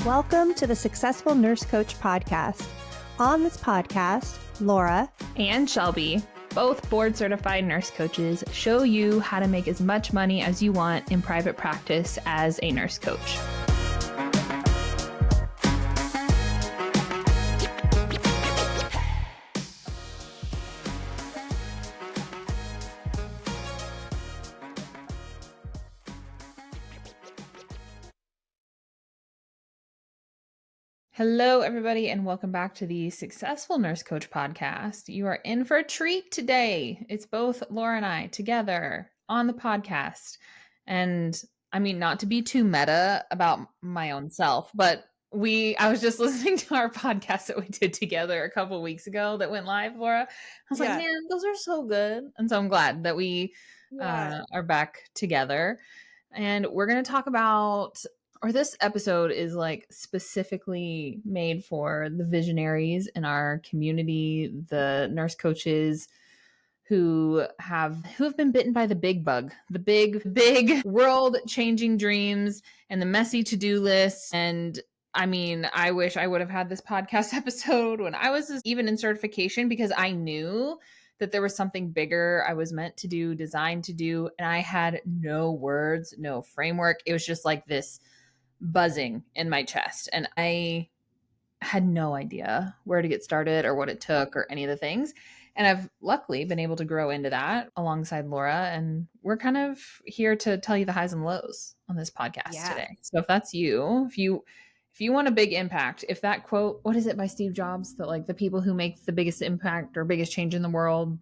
Welcome to the Successful Nurse Coach podcast. On this podcast, Laura and Shelby, both board-certified nurse coaches, show you how to make as much money as you want in private practice as a nurse coach. Hello, everybody, and welcome back to the Successful Nurse Coach podcast. You are in for a treat today. It's both Laura and I together on the podcast. And I mean, not to be too meta about my own self, but I was just listening to our podcast that we did together a couple weeks ago that went live, Laura. I was like, man, those are so good. And so I'm glad that we are back together. And we're going to talk about, or this episode is like specifically made for the visionaries in our community, the nurse coaches who have been bitten by the big bug, the big world changing dreams and the messy to-do lists. And I mean, I wish I would have had this podcast episode when I was even in certification, because I knew that there was something bigger I was meant to do, designed to do, and I had no words, no framework. It was just like this buzzing in my chest, and I had no idea where to get started or what it took or any of the things. And I've luckily been able to grow into that alongside Laura, and we're kind of here to tell you the highs and lows on this podcast today. So if that's you, if you want a big impact, if that quote, what is it by Steve Jobs, that like the people who make the biggest impact or biggest change in the world,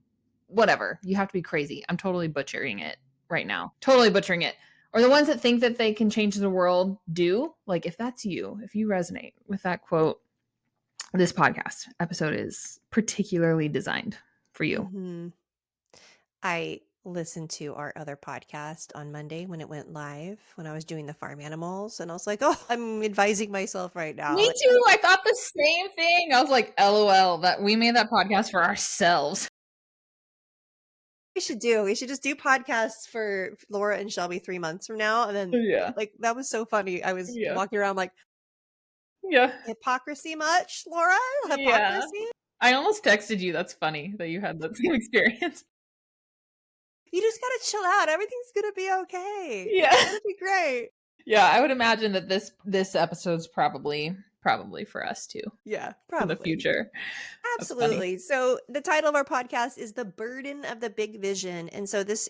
whatever, you have to be crazy. I'm totally butchering it right now. Totally butchering it. Or the ones that think that they can change the world do. Like if that's you, if you resonate with that quote, this podcast episode is particularly designed for you. Mm-hmm. I listened to our other podcast on Monday when it went live, when I was doing the farm animals, and I was like, oh, I'm advising myself right now. Me too. I thought the same thing. I was like, LOL, that we made that podcast for ourselves. We should just do podcasts for Laura and Shelby 3 months from now. And then like, that was so funny. I was walking around like, hypocrisy much, Laura? Hypocrisy? I almost texted you. That's funny that you had that same experience. You just gotta chill out. Everything's gonna be okay. Yeah. It's gonna be great. Yeah, I would imagine that this episode's probably for us too. Yeah, probably. For the future. Absolutely. So the title of our podcast is The Burden of the Big Vision. And so I just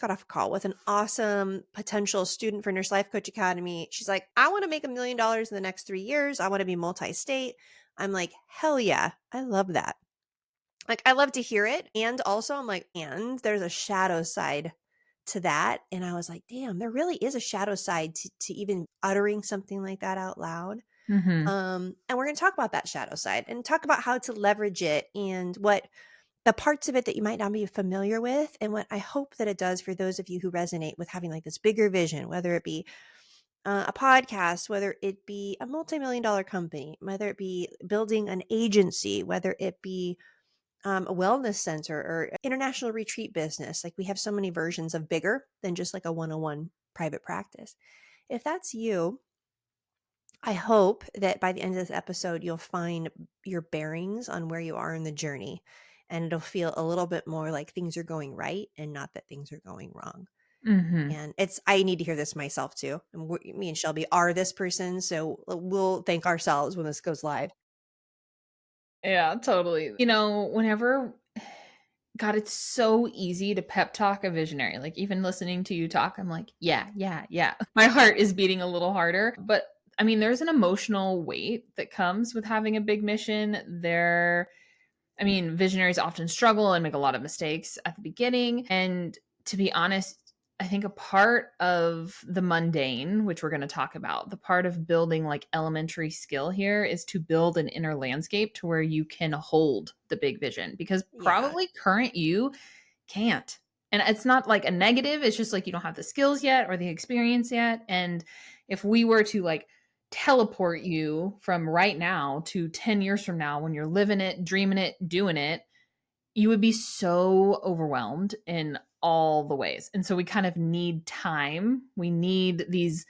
got off a call with an awesome potential student for Nurse Life Coach Academy. She's like, I want to make $1 million in the next 3 years. I want to be multi-state. I'm like, hell yeah. I love that. Like, I love to hear it. And also I'm like, and there's a shadow side to that. And I was like, damn, there really is a shadow side to even uttering something like that out loud. Mm-hmm. And we're going to talk about that shadow side and talk about how to leverage it and what the parts of it that you might not be familiar with, and what I hope that it does for those of you who resonate with having like this bigger vision, whether it be a podcast, whether it be a multi-million-dollar company, whether it be building an agency, whether it be a wellness center or international retreat business. Like, we have so many versions of bigger than just like a 101 private practice. If that's you, I hope that by the end of this episode, you'll find your bearings on where you are in the journey, and it'll feel a little bit more like things are going right and not that things are going wrong. Mm-hmm. And I need to hear this myself too. And me and Shelby are this person, so we'll thank ourselves when this goes live. Yeah, totally. You know, God, it's so easy to pep talk a visionary. Like, even listening to you talk, I'm like, yeah. My heart is beating a little harder. But I mean, there's an emotional weight that comes with having a big mission. Visionaries often struggle and make a lot of mistakes at the beginning. And to be honest, I think a part of the mundane, which we're going to talk about, the part of building like elementary skill here is to build an inner landscape to where you can hold the big vision, because probably current you can't. And it's not like a negative. It's just like you don't have the skills yet or the experience yet. And if we were to like teleport you from right now to 10 years from now, when you're living it, dreaming it, doing it, you would be so overwhelmed in all the ways. And so we kind of need time. We need these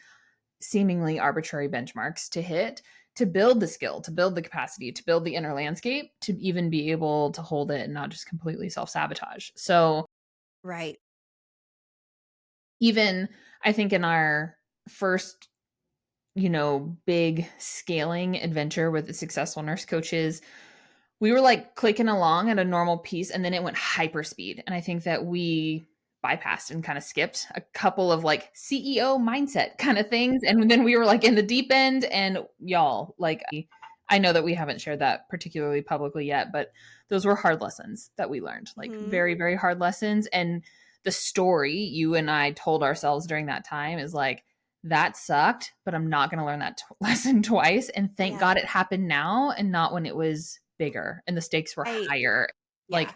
seemingly arbitrary benchmarks to hit to build the skill, to build the capacity, to build the inner landscape, to even be able to hold it and not just completely self sabotage. So, Right. even I think in our first, big scaling adventure with the successful nurse coaches, we were like clicking along at a normal pace and then it went hyper speed. And I think that we bypassed and kind of skipped a couple of like CEO mindset kind of things. And then we were like in the deep end. And y'all, like, I know that we haven't shared that particularly publicly yet, but those were hard lessons that we learned, like Hmm. very, very hard lessons. And the story you and I told ourselves during that time is like, that sucked, but I'm not going to learn that lesson twice. And thank Yeah. God it happened now and not when it was bigger and the stakes were I higher. Yeah. Like,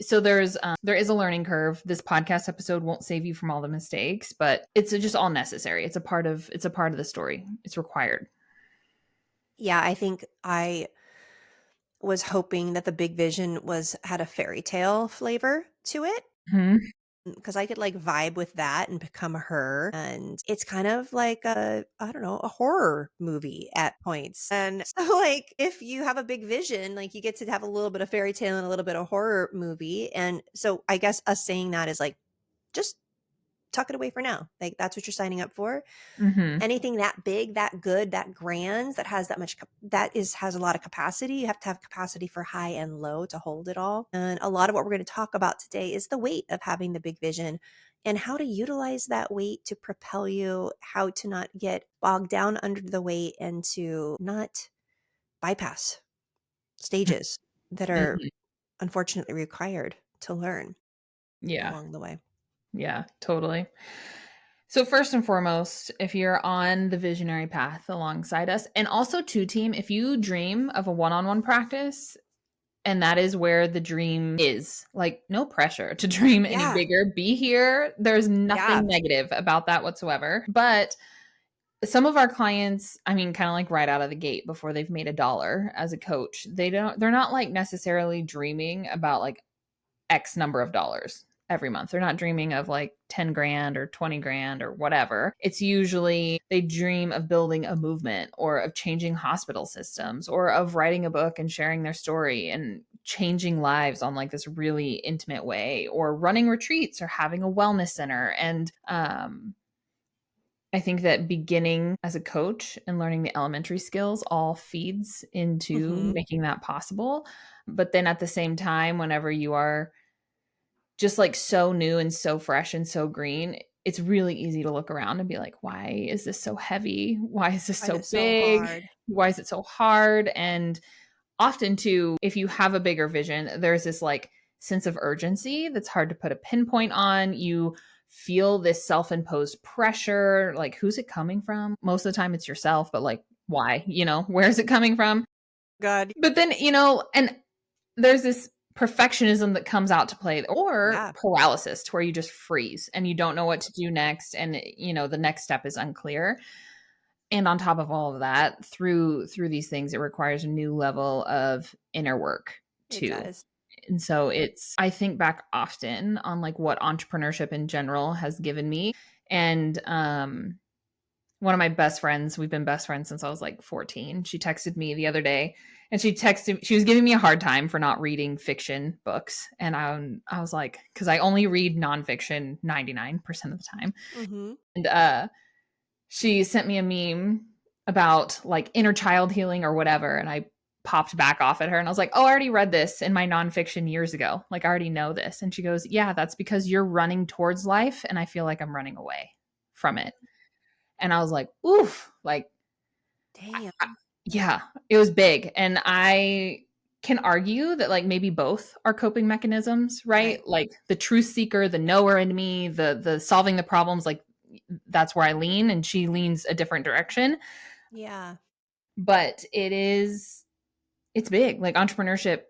so there is a learning curve. This podcast episode won't save you from all the mistakes, but it's just all necessary. It's a part of the story. It's required. Yeah, I think I was hoping that the big vision had a fairy tale flavor to it, Mhm. because I could like vibe with that and become her. And it's kind of like I don't know, a horror movie at points. And so like if you have a big vision, like you get to have a little bit of fairy tale and a little bit of horror movie. And so I guess us saying that is like, just tuck it away for now. Like that's what you're signing up for. Mhm. Anything that big, that good, that grand, that has that much, has a lot of capacity. You have to have capacity for high and low to hold it all. And a lot of what we're going to talk about today is the weight of having the big vision and how to utilize that weight to propel you, how to not get bogged down under the weight and to not bypass stages that are Mhm. unfortunately required to learn Yeah. along the way. Yeah, totally. So first and foremost, if you're on the visionary path alongside us, and also to team, if you dream of a one-on-one practice, and that is where the dream is. Like, no pressure to dream any Yeah. bigger. Be here. There's Yeah. nothing negative about that whatsoever. But some of our clients, I mean, kind of like right out of the gate before they've made a dollar as a coach, they're not like necessarily dreaming about like X number of dollars every month. They're not dreaming of like 10 grand or 20 grand or whatever. It's usually they dream of building a movement or of changing hospital systems or of writing a book and sharing their story and changing lives on like this really intimate way or running retreats or having a wellness center. And I think that beginning as a coach and learning the elementary skills all feeds into Hmm. making that possible. But then at the same time, whenever you are just like so new and so fresh and so green, it's really easy to look around and be like, why is this so heavy? Why is this Find so it so big? hard. Why is it so hard? And often, too, if you have a bigger vision, there's this like sense of urgency that's hard to put a pinpoint on. You feel this self imposed pressure. Like, who's it coming from? Most of the time, it's yourself, but like, why? Where's it coming from? God. But then, and there's this perfectionism that comes out to play or Yeah. paralysis to where you just freeze and you don't know what to do next and the next step is unclear. And on top of all of that, through these things, it requires a new level of inner work It too. does. And so I think back often on like what entrepreneurship in general has given me. And one of my best friends, we've been best friends since I was like 14. She texted me the other day and she was giving me a hard time for not reading fiction books. And I was like, because I only read nonfiction 99% of the time. Mhm. And she sent me a meme about like inner child healing or whatever. And I popped back off at her and I was like, oh, I already read this in my nonfiction years ago. Like, I already know this. And she goes, yeah, that's because you're running towards life. And I feel like I'm running away from it. And I was like, oof, like, Damn. yeah, it was big. And I can argue that like maybe both are coping mechanisms, right? Right. Like the truth seeker, the knower in me, the solving the problems, like that's where I lean and she leans a different direction. Yeah. But it's big. Like entrepreneurship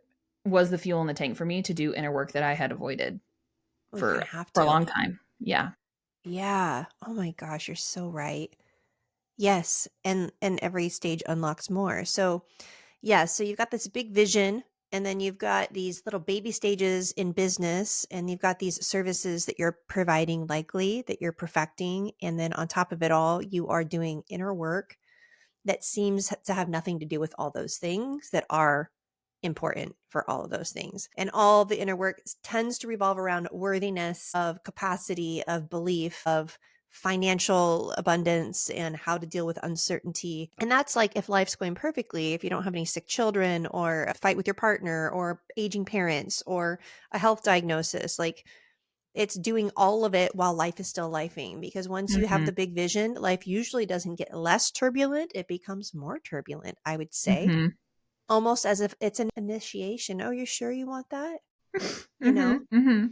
was the fuel in the tank for me to do inner work that I had avoided Well, you for kinda have for a to. long time. Yeah. Yeah. Oh my gosh, you're so right. Yes, and every stage unlocks more. So, yeah, so you've got this big vision And then you've got these little baby stages in business, and you've got these services that you're providing, likely that you're perfecting. And then on top of it all, you are doing inner work that seems to have nothing to do with all those things that are important for all of those things. And all the inner work tends to revolve around worthiness, of capacity, of belief, of financial abundance, and how to deal with uncertainty. And that's like if life's going perfectly, if you don't have any sick children or a fight with your partner or aging parents or a health diagnosis, like it's doing all of it while life is still lifing, because once you have Mhm. the big vision, life usually doesn't get less turbulent, it becomes more turbulent, I would say. Mhm. Almost as if it's an initiation. Oh, you're sure you want that? You know? Mhm. Mhm.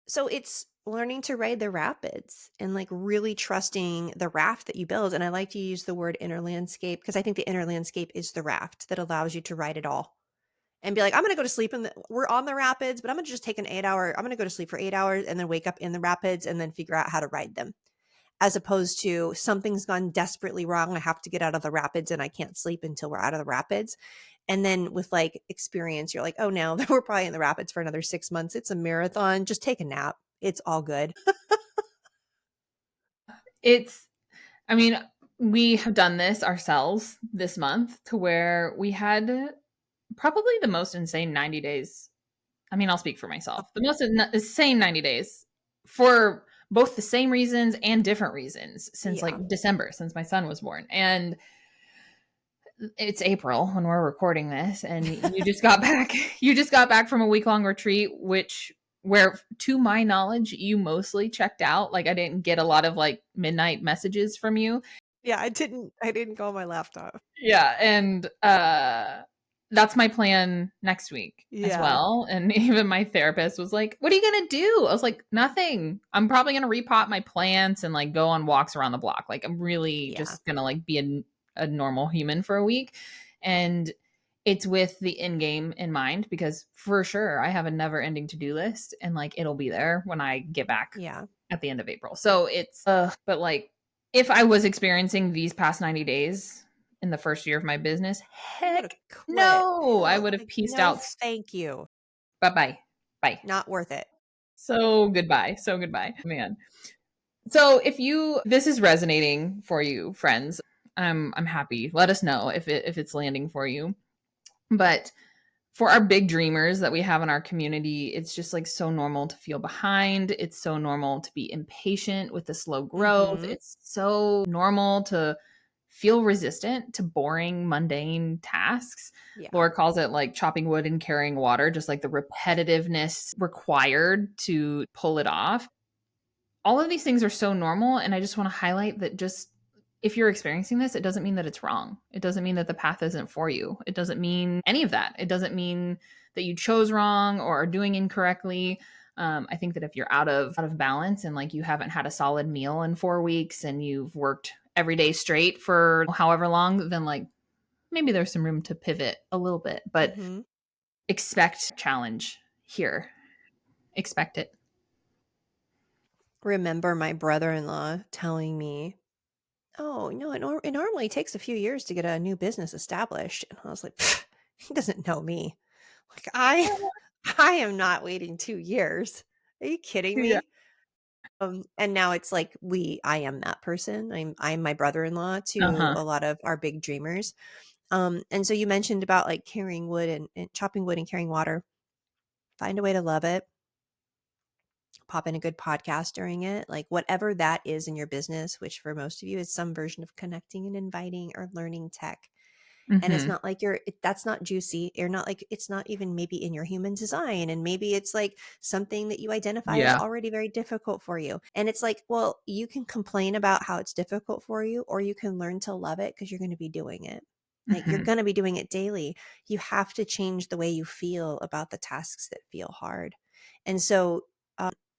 So it's learning to ride the rapids and like really trusting the raft that you build. And I like to use the word inner landscape because I think the inner landscape is the raft that allows you to ride it all and be like, I'm going to go to sleep we're on the rapids, but I'm going to just take an 8 hour, I'm going to go to sleep for 8 hours and then wake up in the rapids and then figure out how to ride them. As opposed to something's gone desperately wrong. I have to get out of the rapids and I can't sleep until we're out of the rapids. And then with like experience, you're like, oh, now we're probably in the rapids for another 6 months. It's a marathon. Just take a nap. It's all good. It's I mean, we have done this ourselves this month to where we had probably the most insane 90 days. I mean, I'll speak for myself. The most insane 90 days for both the same reasons and different reasons since Yeah. like December, since my son was born. And it's April when we're recording this, and you just got back. You just got back from a week long retreat, which where to my knowledge you mostly checked out. Like I didn't get a lot of like midnight messages from you. Yeah, I didn't go on my laptop. Yeah, and that's my plan next week as Yeah. well. And even my therapist was like, "What are you gonna do?" I was like, "Nothing. I'm probably gonna repot my plants and like go on walks around the block. Like I'm really Yeah. just gonna like be a normal human for a week." And it's with the end game in mind because for sure I have a never ending to do list and like it'll be there when I get back Yeah. at the end of April. So it's but like if I was experiencing these past 90 days in the first year of my business, You would have heck quit. no. I Hell, would have like, pieced no, out. thank you. Bye-bye. Bye. Not worth it. So goodbye. So goodbye. Man. So if you this is resonating for you, friends, I'm happy. Let us know if it's landing for you. But for our big dreamers that we have in our community, it's just like so normal to feel behind. It's so normal to be impatient with the slow growth. Mhm. It's so normal to feel resistant to boring, mundane tasks. Yeah. Laura calls it like chopping wood and carrying water, just like the repetitiveness required to pull it off. All of these things are so normal. And I just want to highlight that just if you're experiencing this, it doesn't mean that it's wrong. It doesn't mean that the path isn't for you. It doesn't mean any of that. It doesn't mean that you chose wrong or are doing incorrectly. I think that if you're out of balance and like you haven't had a solid meal in 4 weeks and you've worked every day straight for however long, then like maybe there's some room to pivot a little bit. But Mhm. expect challenge here. Expect it. Remember my brother-in-law telling me, "Oh, no, it normally takes a few years to get a new business established." And I was like, "Pfft, he doesn't know me. Like I am not waiting 2 years. Are you kidding Yeah. me?" And now it's like I am that person. I'm my brother-in-law to Uh-huh. a lot of our big dreamers. And so you mentioned about like carrying wood and chopping wood and carrying water. Find a way to love it. Pop in a good podcast during it, like whatever that is in your business, which for most of you is some version of connecting and inviting or learning tech. And it's Mhm. not like that's not juicy. You're not like, it's not even maybe in your human design. And maybe it's like something that you identify as Yeah. already very difficult for you. And it's like, well, you can complain about how it's difficult for you, or you can learn to love it because you're going to be doing it. Like you're Mhm. going to be doing it daily. You have to change the way you feel about the tasks that feel hard. And so,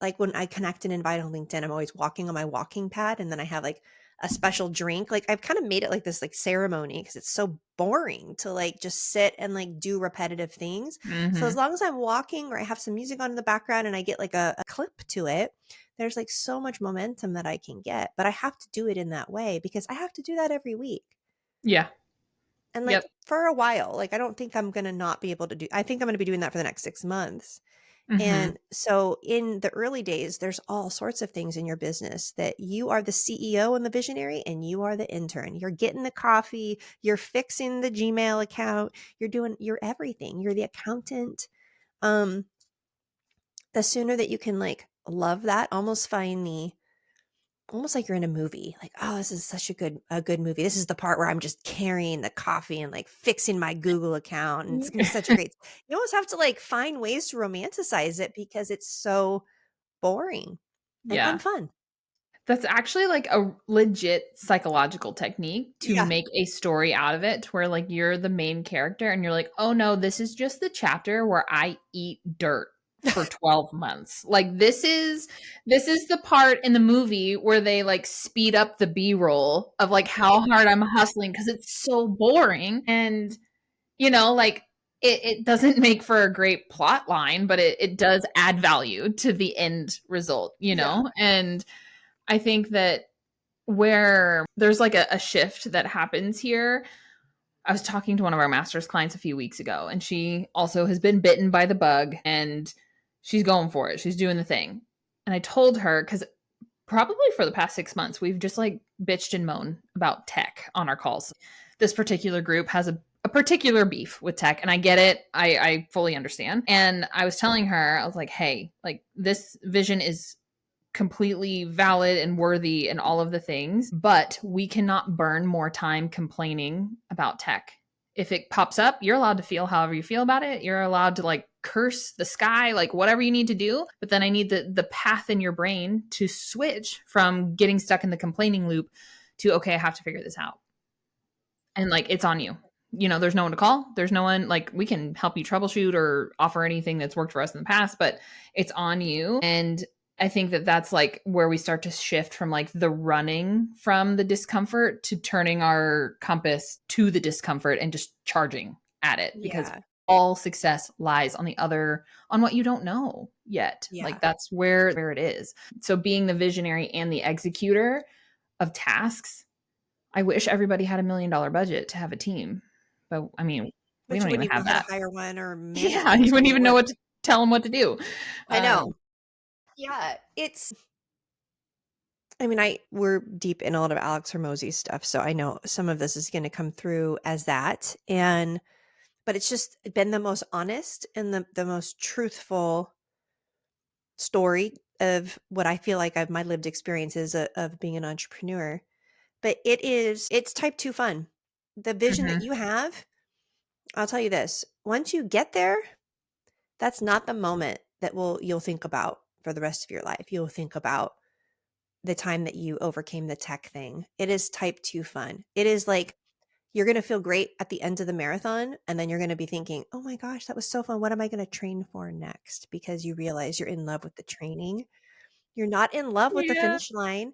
like when I connect and invite on LinkedIn, I'm always walking on my walking pad and then I have like a special drink. Like I've kind of made it like this like ceremony because it's so boring to like just sit and like do repetitive things. So as Mhm. long as I'm walking or I have some music on in the background and I get like a clip to it, there's like so much momentum that I can get. But I have to do it in that way because I have to do that every week. Yeah. And like Yep. for a while, like I don't think I'm going to not be able to do, I think I'm going to be doing that for the next 6 months. Mhm. And so in the early days, there's all sorts of things in your business that you are the CEO and the visionary, and you are the intern. You're getting the coffee, you're fixing the Gmail account, you're everything. You're the accountant. Um, the sooner that you can like love that, almost find the almost like you're in a movie. Like, oh, this is such a good movie. This is the part where I'm just carrying the coffee and like fixing my Google account. And it's gonna be such a great you almost have to like find ways to romanticize it because it's so boring and Yeah. unfun. That's actually like a legit psychological technique to Yeah. make a story out of it to where like you're the main character and you're like, "Oh no, this is just the chapter where I eat dirt for 12 months." Like this is the part in the movie where they like speed up the B-roll of like how hard I'm hustling because it's so boring and like it doesn't make for a great plot line, but it does add value to the end result, Yeah. And I think that where there's like a shift that happens here. I was talking to one of our master's clients a few weeks ago, and she also has been bitten by the bug and she's going for it. She's doing the thing. And I told her, because probably for the past 6 months, we've just like bitched and moaned about tech on our calls. This particular group has a particular beef with tech, and I get it. I fully understand. And I was telling her, I was like, hey, like this vision is completely valid and worthy and all of the things, but we cannot burn more time complaining about tech. If it pops up, you're allowed to feel however you feel about it. You're allowed to like curse the sky, like whatever you need to do. But then I need the path in your brain to switch from getting stuck in the complaining loop to, okay, I have to figure this out. And like it's on you. There's no one to call. There's no one like we can help you troubleshoot or offer anything that's worked for us in the past, but it's on you. And I think that that's like where we start to shift from like the running from the discomfort to turning our compass to the discomfort and just charging at it because Yeah. all success lies on what you don't know yet. Like Yeah. that's where it is. So being the visionary and the executor of tasks, I wish everybody had $1 million budget to have a team, but I mean, we But you don't wouldn't even even know have how to that. hire one or manage Yeah, one, you so it wouldn't wouldn't even know work. what to tell them what to do. I Um, know. Yeah. We're deep in a lot of Alex Hormozy's stuff, so I know some of this is going to come through as that. But it's just been the most honest and the most truthful story of what I feel like my lived experiences of being an entrepreneur. But it's type 2 fun. The vision that mhm, you have, I'll tell you this, once you get there, that's not the moment that you'll think about for the rest of your life. You'll think about the time that you overcame the tech thing. It is type 2 fun. It is like you're going to feel great at the end of the marathon, and then you're going to be thinking, "Oh my gosh, that was so fun. What am I going to train for next?" Because you realize you're in love with the training. You're not in love with the yeah, finish line.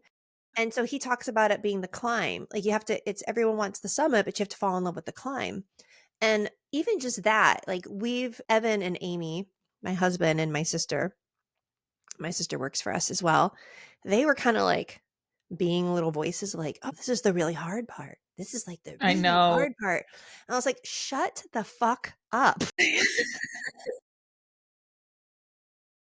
And so he talks about it being the climb. Like you have to it's everyone wants the summit, but you have to fall in love with the climb. And even just that, like Evan and Amy, my husband and my sister works for us as well. They were kind of like being little voices like, "Oh, this is the really hard part. This is like the I really know. hard part." And I was like, "Shut the fuck up."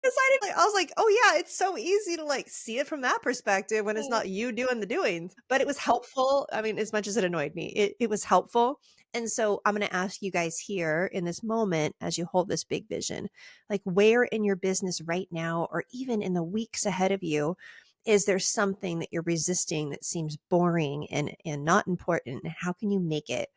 I was like, "Oh yeah, it's so easy to like see it from that perspective when it's not you doing the doings." But it was helpful. I mean, as much as it annoyed me, it was helpful. And so I'm going to ask you guys here in this moment as you hold this big vision, like where in your business right now, or even in the weeks ahead of you, is there something that you're resisting that seems boring and not important? And how can you make it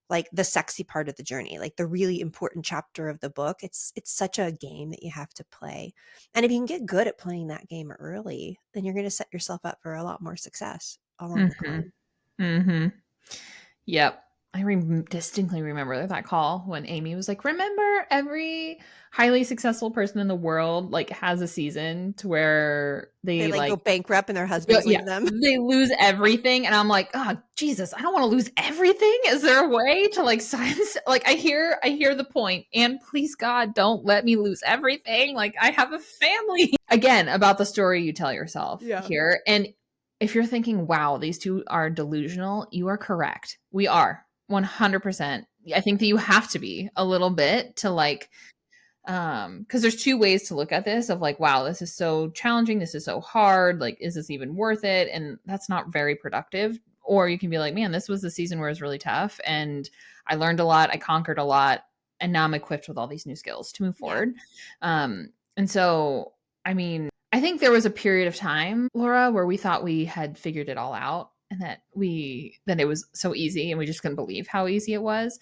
like the sexy part of the journey, like the really important chapter of the book? It's such a game that you have to play. And if you can get good at playing that game early, then you're going to set yourself up for a lot more success along the Mhm, climb. mhm. Yep. Distinctly remember that call when Amy was like, "Remember, every highly successful person in the world like has a season to where They they like go like bankrupt and their husbands yeah, leave them. they lose everything." And I'm like, "Oh, Jesus, I don't want to lose everything. Is there a way to like silence?" Like I hear the point, and please God, don't let me lose everything. Like I have a family. Again, about the story you tell yourself Yeah. here, and if you're thinking, "Wow, these two are delusional," you are correct. We are. 100%. I think that you have to be a little bit to like, because there's two ways to look at this of like, wow, this is so challenging, this is so hard, like, is this even worth it? And that's not very productive. Or you can be like, man, this was the season where it was really tough and I learned a lot, I conquered a lot, and now I'm equipped with all these new skills to move Yeah. forward. And so, I mean, I think there was a period of time, Laura, where we thought we had figured it all out and that it was so easy and we just couldn't believe how easy it was.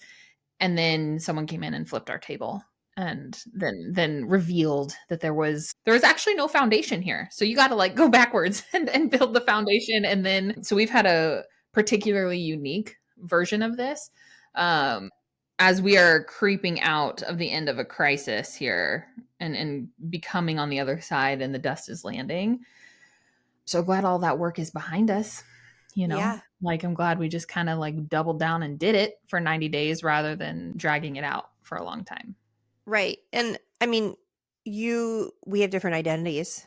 And then someone came in and flipped our table and then revealed that there was actually no foundation here. So you got to like go backwards and build the foundation. And then so we've had a particularly unique version of this. As we are creeping out of the end of a crisis here and becoming on the other side and the dust is landing. So glad all that work is behind us, you know? Yeah. Like I'm glad we just kind of like doubled down and did it for 90 days rather than dragging it out for a long time. Right. And I mean, we have different identities.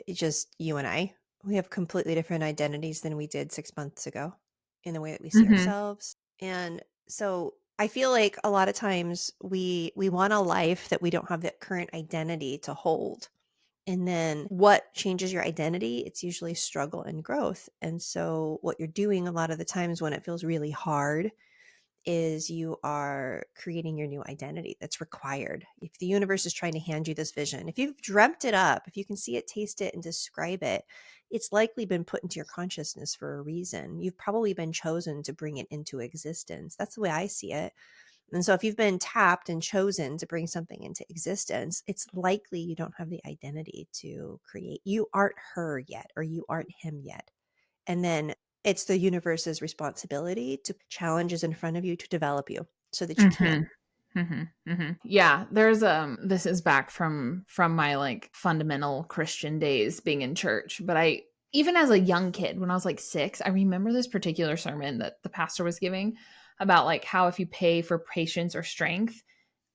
It's just you and I. We have completely different identities than we did 6 months ago in the way that we see Mhm. ourselves. And so I feel like a lot of times we want a life that we don't have that current identity to hold. And then what changes your identity? It's usually struggle and growth. And so what you're doing a lot of the times when it feels really hard is you are creating your new identity that's required. If the universe is trying to hand you this vision, if you've dreamt it up, if you can see it, taste it, and describe it, it's likely been put into your consciousness for a reason. You've probably been chosen to bring it into existence. That's the way I see it. And so if you've been tapped and chosen to bring something into existence, it's likely you don't have the identity to create. You aren't her yet, or you aren't him yet. And then it's the universe's responsibility to put challenges in front of you to develop you so that you can. Mhm. Mhm. Mhm. Yeah, there's this is back from my like fundamental Christian days being in church, but I even as a young kid when I was like 6, I remember this particular sermon that the pastor was giving about like how if you pay for patience or strength,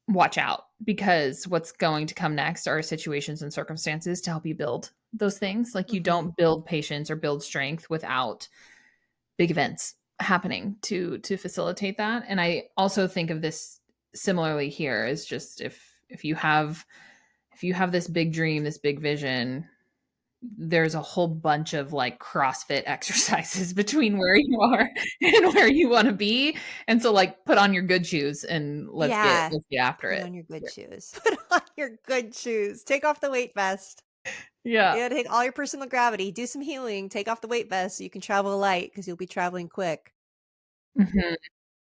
watch out because what's going to come next are situations and circumstances to help you build those things. Like you Mhm. don't build patience or build strength without big events happening to facilitate that. And I also think of this similarly here is just if you have this big dream, this big vision, there's a whole bunch of like CrossFit exercises between where you are and where you want to be. And so like put on your good shoes and Yeah. let's get after Put it. on your good shoes. Put on your good shoes. Take off the weight vest. Yeah. Yeah, take all your personal gravity. Do some healing. Take off the weight vest so you can travel light because you'll be traveling quick. Mhm.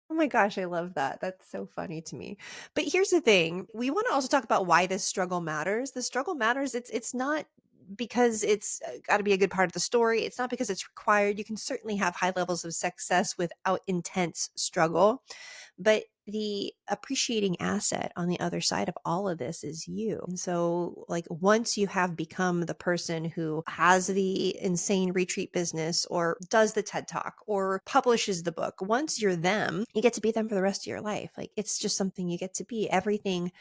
Oh my gosh, I love that. That's so funny to me. But here's the thing. We want to also talk about why this struggle matters. The struggle matters. It's not because it's got to be a good part of the story. It's not because it's required. You can certainly have high levels of success without intense struggle. But the appreciating asset on the other side of all of this is you. And so, like, once you have become the person who has the insane retreat business or does the TED Talk or publishes the book, once you're them, you get to be them for the rest of your life. Like, it's just something you get to be. Everything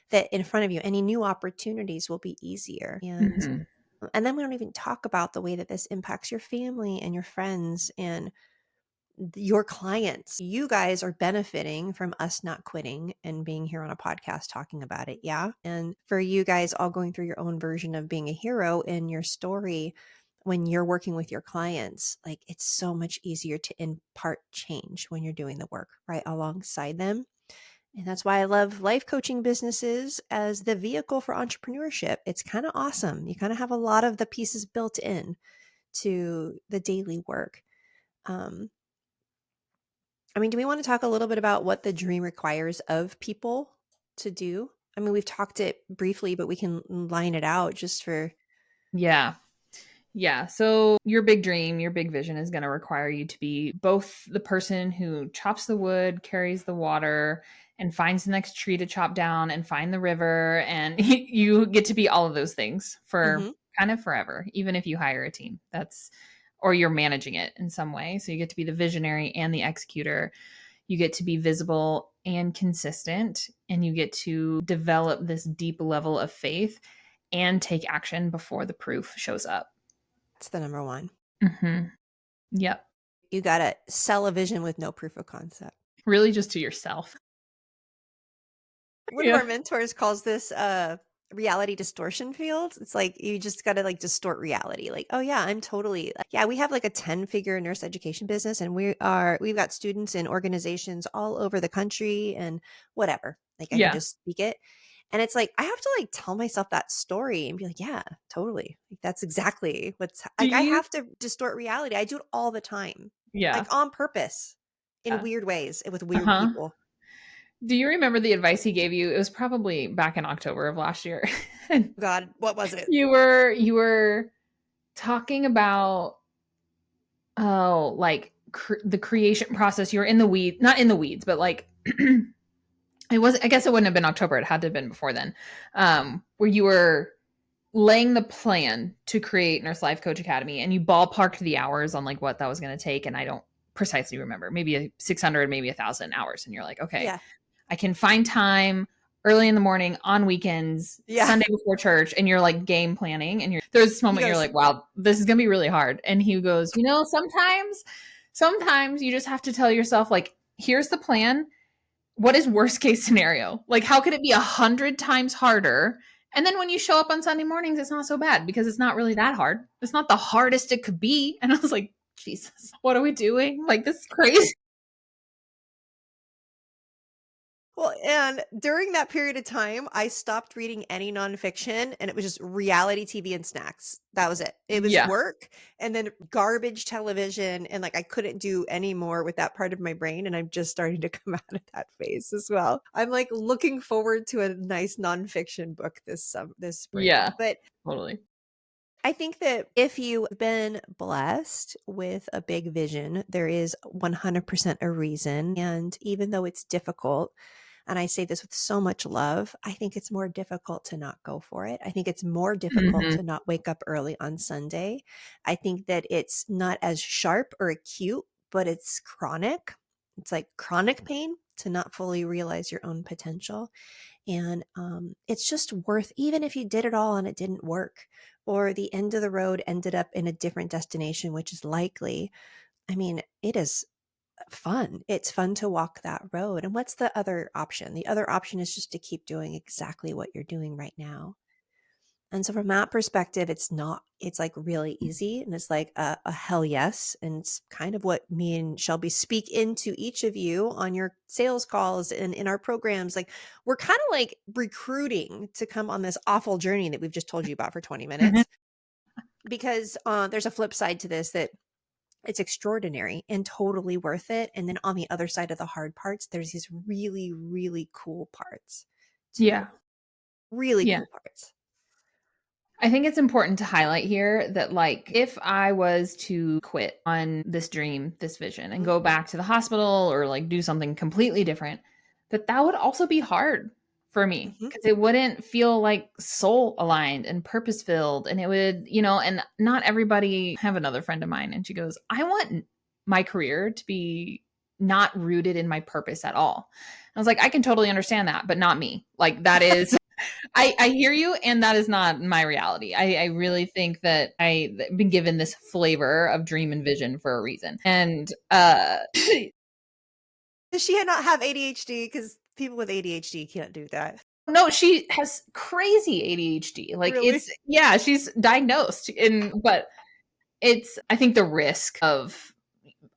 that in front of you, any new opportunities will be easier. Mhm. And then we don't even talk about the way that this impacts your family and your friends and your clients. You guys are benefiting from us not quitting and being here on a podcast talking about it. Yeah. And for you guys all going through your own version of being a hero in your story, when you're working with your clients, like it's so much easier to impart change when you're doing the work right alongside them. And that's why I love life coaching businesses as the vehicle for entrepreneurship. It's kind of awesome. You kind of have a lot of the pieces built in to the daily work. Um, I mean, do we want to talk a little bit about what the dream requires of people to do? I mean, we've talked it briefly, but we can line it out just for. Yeah. Yeah. So your big dream, your big vision is going to require you to be both the person who chops the wood, carries the water, and finds the next tree to chop down and find the river. And you get to be all of those things for Mhm. kind of forever, even if you hire a team. Or you're managing it in some way. So you get to be the visionary and the executor. You get to be visible and consistent, and you get to develop this deep level of faith and take action before the proof shows up. That's the number one. Mhm. Yep. You got to sell a vision with no proof of concept. Really just to yourself. One of Yeah. our mentors calls this reality distortion field. It's like you just got to like distort reality. Like, oh yeah, I'm totally yeah, we have like a 10-figure nurse education business and we've got students in organizations all over the country and whatever. Like I can Yeah. just speak it. And it's like I have to like tell myself that story and be like, yeah, totally. Like that's exactly Do like I you have to distort reality. I do it all the time. Yeah. Like on purpose in Yeah. weird ways and with weird Uh-huh. people. Do you remember the advice he gave you? It was probably back in October of last year. And God, what was it? you were talking about, oh, like the creation process. You were in the weeds, not in the weeds, but like it was, I guess it wouldn't have been October. It had to have been before then. Where you were laying the plan to create Nurse Life Coach Academy and you ballparked the hours on like what that was going to take. And I don't precisely remember, maybe 600, maybe 1,000 hours. And you're like, okay, Yeah. I can find time early in the morning, on weekends, Yeah. Sunday before church, and you're like game planning. And there's this He moment you're goes, like, wow, this is gonna be really hard. And he goes, sometimes you just have to tell yourself, like, here's the plan. What is worst case scenario? Like, how could it be 100 times harder? And then when you show up on Sunday mornings, it's not so bad because it's not really that hard. It's not the hardest it could be. And I was like, Jesus, what are we doing? Like, this is crazy. well, and during that period of time, I stopped reading any nonfiction and it was just reality TV and snacks. That was it. It was Yeah. work and then garbage television. And like I couldn't do any more with that part of my brain. And I'm just starting to come out of that phase as well. I'm like looking forward to a nice nonfiction book this spring. Yeah. But Totally. I think that if you've been blessed with a big vision, there is 100% a reason. And even though it's difficult, and I say this with so much love, I think it's more difficult to not go for it. I think it's more difficult Mhm. to not wake up early on Sunday. I think that it's not as sharp or acute, but it's chronic. It's like chronic pain to not fully realize your own potential. And it's just worth, even if you did it all and it didn't work, or the end of the road ended up in a different destination, which is likely. I mean, it is fun. It's fun to walk that road. And what's the other option? The other option is just to keep doing exactly what you're doing right now. And so from that perspective, it's like really easy and it's like a hell yes. And it's kind of what me and Shelby speak into each of you on your sales calls and in our programs. Like we're kind of like recruiting to come on this awful journey that we've just told you about for 20 minutes because there's a flip side to this that it's extraordinary and totally worth it. And then on the other side of the hard parts, there's these really, really cool parts too. Yeah. Really Yeah. cool parts. I think it's important to highlight here that, like, if I was to quit on this dream, this vision, and go Hmm. back to the hospital or like do something completely different, that would also be hard for me Hmm. because it wouldn't feel like soul aligned and purpose filled. And it would, and not everybody. I have another friend of mine, and she goes, I want my career to be not rooted in my purpose at all. I was like, I can totally understand that, but not me. Like, that is I hear you, and that is not my reality. I really think that I've been given this flavor of dream and vision for a reason. And Does she not have ADHD? Because people with ADHD can't do that. no, she has crazy ADHD. Like, Really? it's, yeah, she's diagnosed, but it's, I think the risk of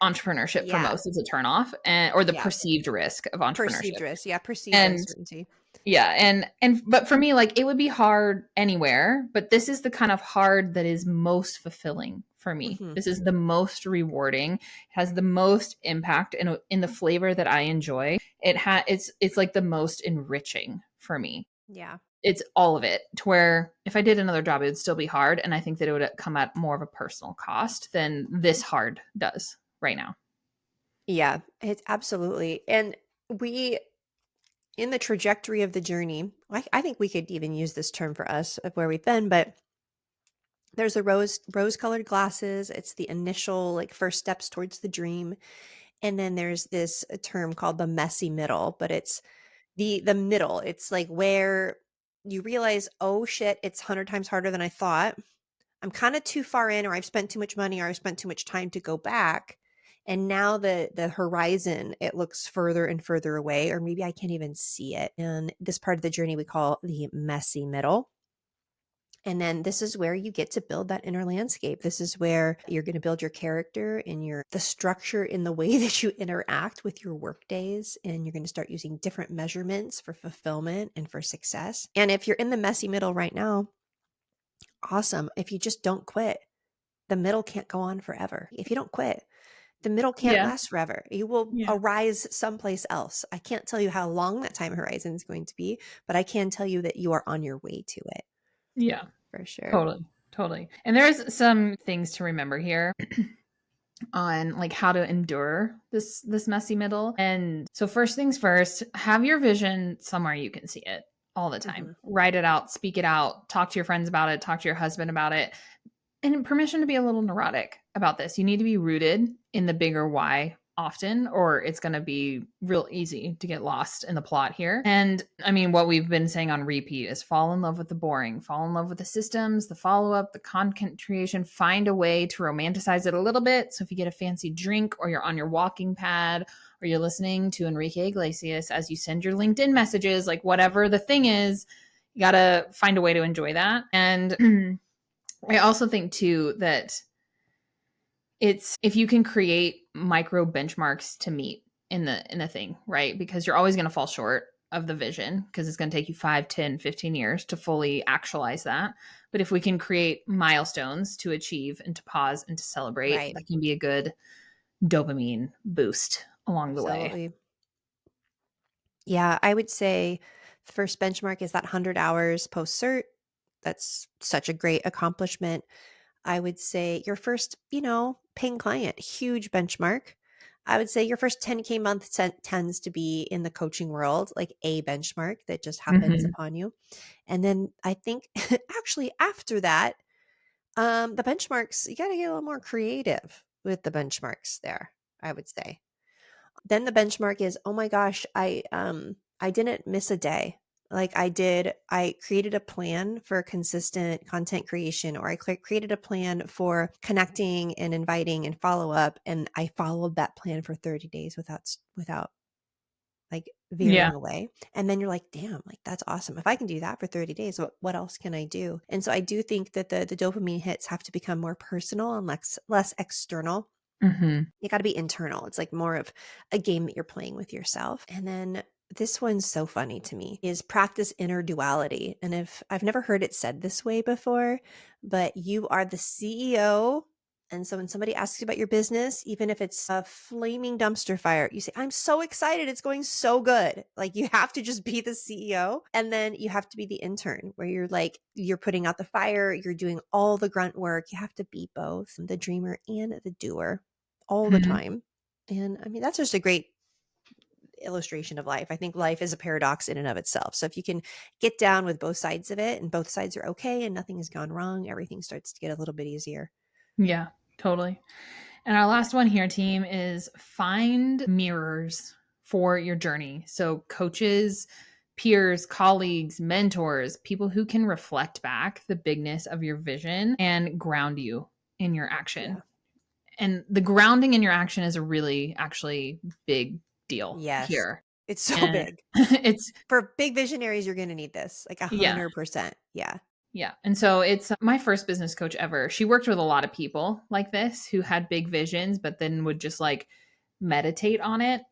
entrepreneurship for Yeah. most is a turnoff, or the Yeah. perceived risk of Perceived entrepreneurship. risk. Yeah. Perceived And uncertainty. yeah, and but for me, like, it would be hard anywhere, but this is the kind of hard that is most fulfilling for me. Hmm. This is the most rewarding. It has the most impact in the flavor that I enjoy. It's like the most enriching for me. Yeah. It's all of it, to where if I did another job, it would still be hard, and I think that it would come at more of a personal cost than this hard does right now. Yeah. It's absolutely. And we, in the trajectory of the journey, I think we could even use this term for us of where we've been, but there's a rose colored glasses. It's the initial like first steps towards the dream. And then there's this term called the messy middle, but it's the middle. It's like where you realize, oh shit, it's 100 times harder than I thought. I'm kind of too far in, or I've spent too much money, or I've spent too much time to go back. And now the horizon, it looks further and further away, or maybe I can't even see it. And this part of the journey we call the messy middle. And then this is where you get to build that inner landscape. This is where you're going to build your character and the structure in the way that you interact with your work days. And you're going to start using different measurements for fulfillment and for success. And if you're in the messy middle right now, awesome. If you just don't quit, the middle can't go on forever. If you don't quit, the middle can't Yeah. last forever. You will Yeah. arise someplace else. I can't tell you how long that time horizon is going to be, but I can tell you that you are on your way to it Yeah. for sure. Totally. Totally. And there's some things to remember here on like how to endure this messy middle. And so first things first, have your vision somewhere you can see it all the time. Mhm. Write it out, speak it out, talk to your friends about it, talk to your husband about it. And permission to be a little neurotic about this. You need to be rooted in the bigger why often, or it's going to be real easy to get lost in the plot here. And I mean, what we've been saying on repeat is fall in love with the boring, fall in love with the systems, the follow up, the content creation, find a way to romanticize it a little bit. So if you get a fancy drink or you're on your walking pad or you're listening to Enrique Iglesias as you send your LinkedIn messages, like whatever the thing is, you got to find a way to enjoy that. And I also think too that it's if you can create micro benchmarks to meet in the thing, right? Because you're always going to fall short of the vision because it's going to take you 5, 10, 15 years to fully actualize that. But if we can create milestones to achieve and to pause and to celebrate, Right. that can be a good dopamine boost along the way. Absolutely. Yeah, I would say the first benchmark is that 100 hours post cert. That's such a great accomplishment. I would say your first, paying client, huge benchmark. I would say your first 10K month tends to be in the coaching world, like a benchmark that just happens Mhm. upon you. And then I think actually after that, the benchmarks, you got to get a little more creative with the benchmarks there, I would say. Then the benchmark is, oh my gosh, I didn't miss a day. Like I created a plan for consistent content creation, or I created a plan for connecting and inviting and follow up, and I followed that plan for 30 days without like Yeah. veering away. And then you're like, damn, like that's awesome. If I can do that for 30 days, what else can I do? And so I do think that the dopamine hits have to become more personal and less external. Mhm. You got to be internal. It's like more of a game that you're playing with yourself. And then this one's so funny to me is practice inner duality. And if I've never heard it said this way before, but you are the CEO. And so when somebody asks you about your business, even if it's a flaming dumpster fire, you say, I'm so excited. It's going so good. Like you have to just be the CEO. And then you have to be the intern where you're like, you're putting out the fire, you're doing all the grunt work. You have to be both the dreamer and the doer all the Mhm. time. And I mean, that's just a great illustration of life. I think life is a paradox in and of itself. So if you can get down with both sides of it and both sides are okay and nothing has gone wrong, everything starts to get a little bit easier. Yeah, totally. And our last one here, team, is find mirrors for your journey. So, coaches, peers, colleagues, mentors, people who can reflect back the bigness of your vision and ground you in your action. Yeah. And the grounding in your action is a really actually big deal Yes. here. It's so And big. it's, For big visionaries, you're going to need this like yeah, 100%. Yeah. yeah. And so it's my first business coach ever. She worked with a lot of people like this who had big visions, but then would just like meditate on it,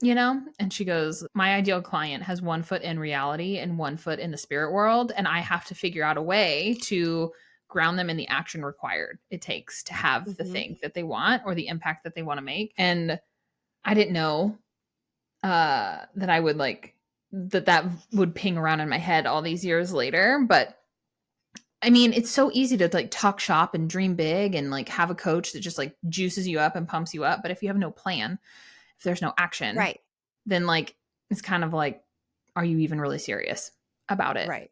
you know? And she goes, my ideal client has one foot in reality and one foot in the spirit world. And I have to figure out a way to ground them in the action required it takes to have the Hmm. thing that they want or the impact that they want to make. And I didn't know that I would like that would ping around in my head all these years later. But I mean, it's so easy to like talk shop and dream big and like have a coach that just like juices you up and pumps you up. But if you have no plan, if there's no action, Right. then like it's kind of like, are you even really serious about it? Right.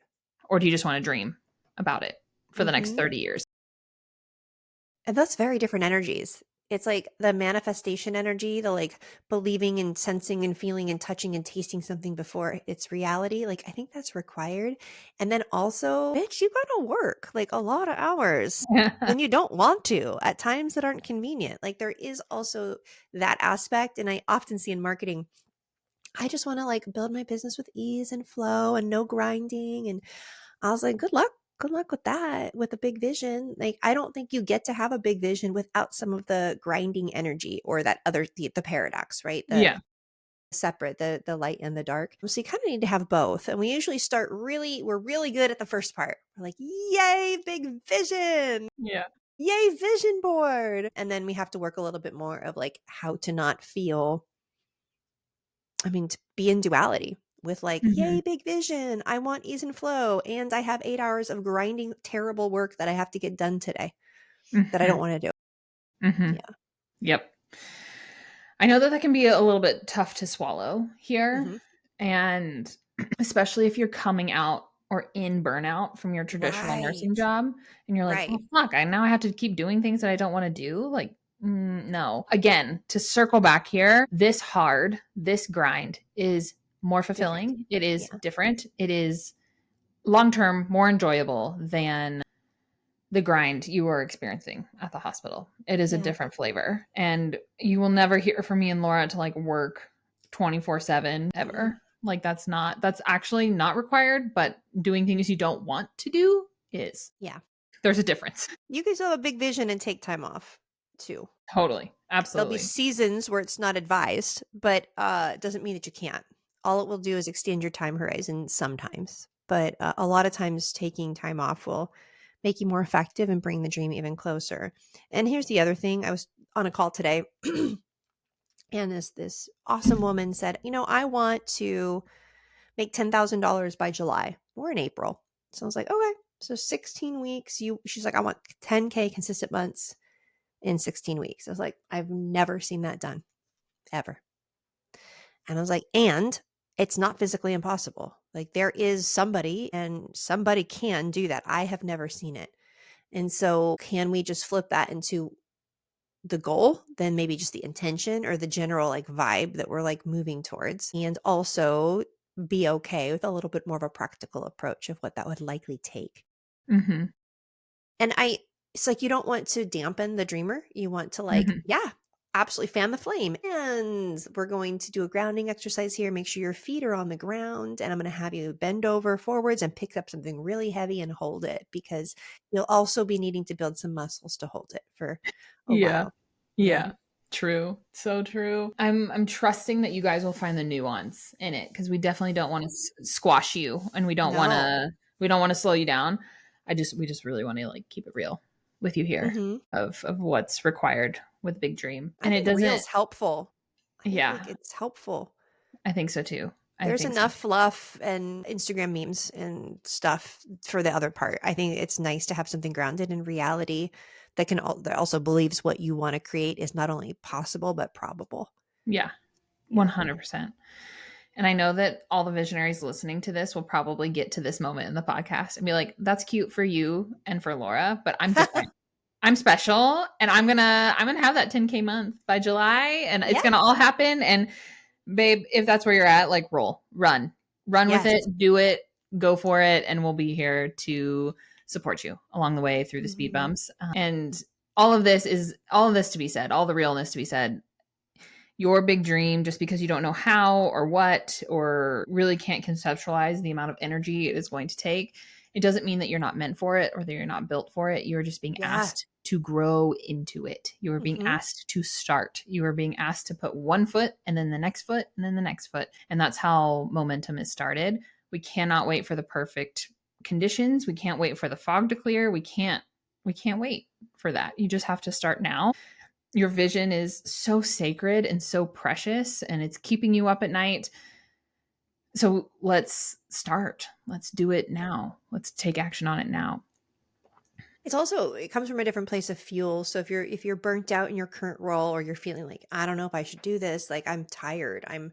Or do you just want to dream about it for the next Hmm. 30 years? And that's very different energies. It's like the manifestation energy, the like believing and sensing and feeling and touching and tasting something before it's reality. Like, I think that's required. And then also, bitch, you gotta work like a lot of hours when you don't want to at times that aren't convenient. Like, there is also that aspect. And I often see in marketing, I just want to like build my business with ease and flow and no grinding. And I was like, good luck. Good luck with that, with a big vision. Like, I don't think you get to have a big vision without some of the grinding energy or that other, the paradox, right? The Yeah. separate, the light and the dark. So you kind of need to have both. And we usually we're really good at the first part. We're like, yay, big vision. Yeah. Yay, vision board. And then we have to work a little bit more of like how to not feel, I mean, to be in duality with like, Mhm. yay, big vision. I want ease and flow. And I have 8 hours of grinding, terrible work that I have to get done today that I don't Mhm. want to do. Mhm. Yeah. Yep. I know that that can be a little bit tough to swallow here, Hmm. and especially if you're coming out or in burnout from your traditional nursing Right. job and you're like, "Oh, Right. fuck, I now I have to keep doing things that I don't wanna do." Like, no. Again, to circle back here, this grind is more Different. fulfilling. It is Yeah. different. It is long term more enjoyable than the grind you are experiencing at the hospital. It is a Yeah. different flavor. And you will never hear from me and Laura to like work 24/7 Mm-mm. ever. Like that's actually not required, but doing things you don't want to do is. Yeah. There's a difference. You can still have a big vision and take time off too. Totally. There'll be Absolutely. seasons where it's not advised, but it doesn't mean that you can't. All it will do is extend your time horizon sometimes. But a lot of times, taking time off will make you more effective and bring the dream even closer. And here's the other thing: I was on a call today, and this awesome woman said, "You know, I want to make $10,000 by July. We're in April." So I was like, "Okay, so 16 weeks." She's like, "I want 10K consistent months in 16 weeks." I was like, "I've never seen that done ever." And I was like, "And it's not physically impossible. Like, there is somebody and somebody can do that. I have never seen it." And so can we just flip that into the goal, then maybe just the intention or the general like vibe that we're like moving towards, and also be okay with a little bit more of a practical approach of what that would likely take. Mhm. And it's like you don't want to dampen the dreamer. You want to like, Mhm. yeah, absolutely fan the flame. And we're going to do a grounding exercise here. Make sure your feet are on the ground. And I'm going to have you bend over forwards and pick up something really heavy and hold it, because you'll also be needing to build some muscles to hold it for a Yeah. while. Yeah. Yeah. True. So true. I'm trusting that you guys will find the nuance in it because we definitely don't want to squash you and No. we don't want to slow you down. We just really want to like keep it real with you here Hmm. of what's required with Big Dream. I And it think doesn't real's helpful. I think like yeah, it's helpful. I think so too. I There's think so enough too. fluff and Instagram memes and stuff for the other part. I think it's nice to have something grounded in reality that also believes what you want to create is not only possible but probable. Yeah. Yeah. 100%. And I know that all the visionaries listening to this will probably get to this moment in the podcast and be like, that's cute for you and for Laura, but I'm different. I'm special and I'm gonna have that 10K month by July and it's gonna all Yes. happen. And babe, if that's where you're at, like run with it, Yes. do it, go for it. And we'll be here to support you along the way through the speed Hmm. bumps. And all of this to be said, all the realness to be said, your big dream just because you don't know how or what or really can't conceptualize the amount of energy it is going to take, it doesn't mean that you're not meant for it or that you're not built for it. You're just being Yeah. asked to grow into it. You are being Hmm. asked to start. You are being asked to put one foot and then the next foot and then the next foot. And that's how momentum is started. We cannot wait for the perfect conditions. We can't wait for the fog to clear. We can't wait for that. You just have to start now. Your vision is so sacred and so precious and it's keeping you up at night. So let's start. Let's do it now. Let's take action on it now. It comes from a different place of fuel. So if you're burnt out in your current role, or you're feeling like, I don't know if I should do this, like I'm tired, I'm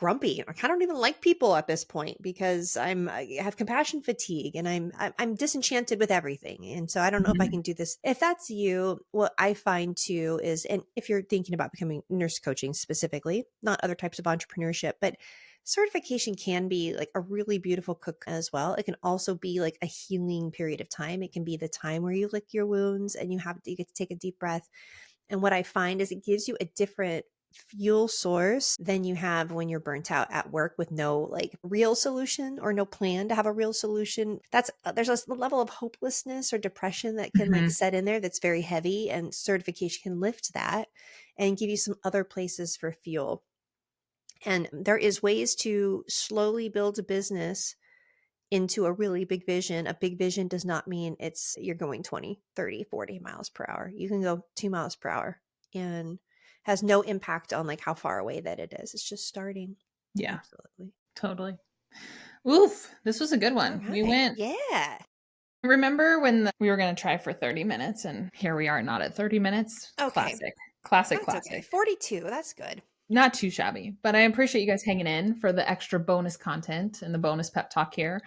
grumpy. I kind of don't even like people at this point because I have compassion fatigue and I'm disenchanted with everything. And so I don't know if I Mhm. can do this. If that's you, what I find too is, and if you're thinking about becoming nurse coaching specifically, not other types of entrepreneurship, but certification can be like a really beautiful cook as well. It can also be like a healing period of time. It can be the time where you lick your wounds and you get to take a deep breath. And what I find is it gives you a different fuel source than you have when you're burnt out at work with no like real solution or no plan to have a real solution. That's there's a level of hopelessness or depression that can like Mhm. set in there that's very heavy, and certification can lift that and give you some other places for fuel. And there is ways to slowly build a business into a really big vision. A big vision does not mean it's you're going 20, 30, 40 miles per hour. You can go 2 miles per hour and has no impact on like how far away that it is. It's just starting. Yeah, Absolutely. totally. Oof, this was a good All one. We right. went. Yeah. Remember when we were going to try for 30 minutes and here we are not at 30 minutes? Okay. Classic. Classic, That's okay. classic. 42. That's good. Not too shabby, but I appreciate you guys hanging in for the extra bonus content and the bonus pep talk here.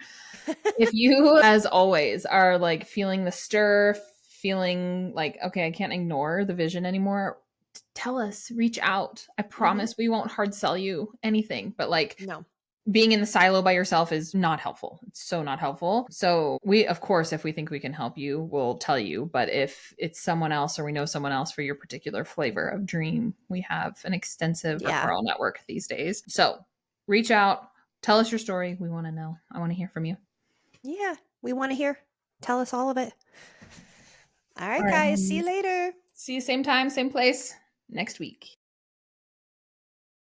If you, as always, are like feeling the stir, feeling like, okay, I can't ignore the vision anymore, tell us, reach out. I Hmm. promise we won't hard sell you anything, but like No. being in the silo by yourself is not helpful. It's so not helpful. So we, of course, if we think we can help you, we'll tell you. But if it's someone else or we know someone else for your particular flavor of dream, we have an extensive Yeah. referral network these days. So reach out, tell us your story. We want to know. I want to hear from you. Yeah. We want to hear. Tell us all of it. All All right, right, guys. See you homies. later. See you same time, same place next week.